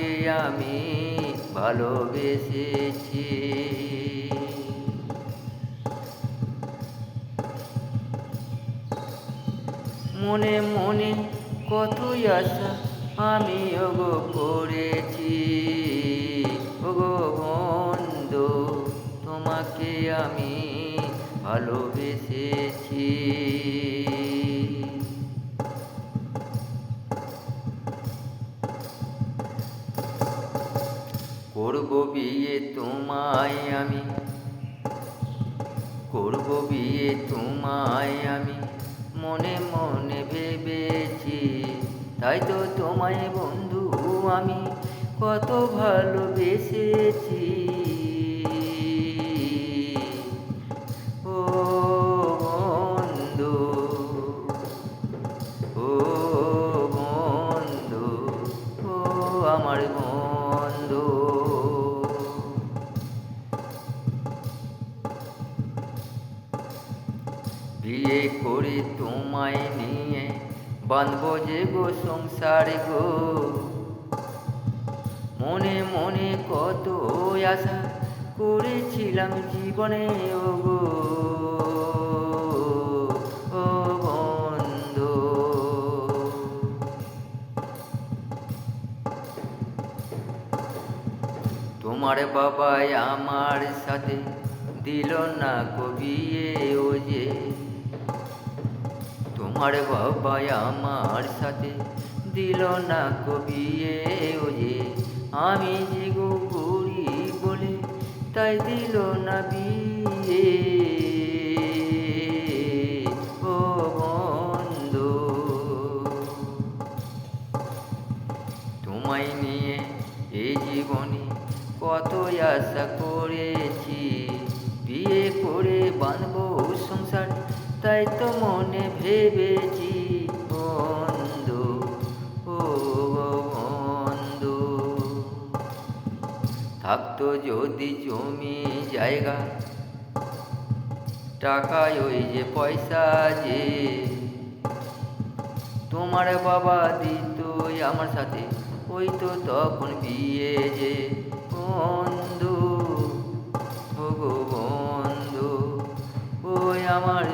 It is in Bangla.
তোমাকে আমি ভালোবেসেছি। মনে মনে কতই আশা আমি ওগো করেছি, ওগো বন্ধু তোমাকে আমি ভালোবেসেছি। করব বিয়ে তোমায় আমি, করব বিয়ে তোমায় আমি মনে মনে ভেবেছি। তাই তো তোমায় বন্ধু আমি কত ভালোবেসেছি। ও বন্ধু, ও বন্ধু, ও আমার বন্ধু। বিয়ে করে তোমায় নিয়ে বাঁধবো যে গো সংসার গো। মনে মনে কত আশা করেছিলাম জীবনে ওগো, ও বন্ধু। তোমার বাবাই আমার সাথে দিল না গো বিয়ে ও যে, তোমার বাবাই আমার সাথে দিল না গো বিয়ে ও যে। আমি যে গো গরিব বলে তাই দিল না বিয়ে। ও বন্ধু, তোমায় নিয়ে এই জীবনে কত আশা করেছি। বিয়ে করে বাঁধবো সংসার তাই তো মনে ভেবেছি। বন্ধু, ও বন্ধু, থাকতো যদি জমি জায়গা টাকায় ওই যে পয়সা যে, তোমার বাবা দিত আমার সাথে ওই তো তখন বিয়ে যে। বন্ধু, ও গো বন্ধু, ওই আমার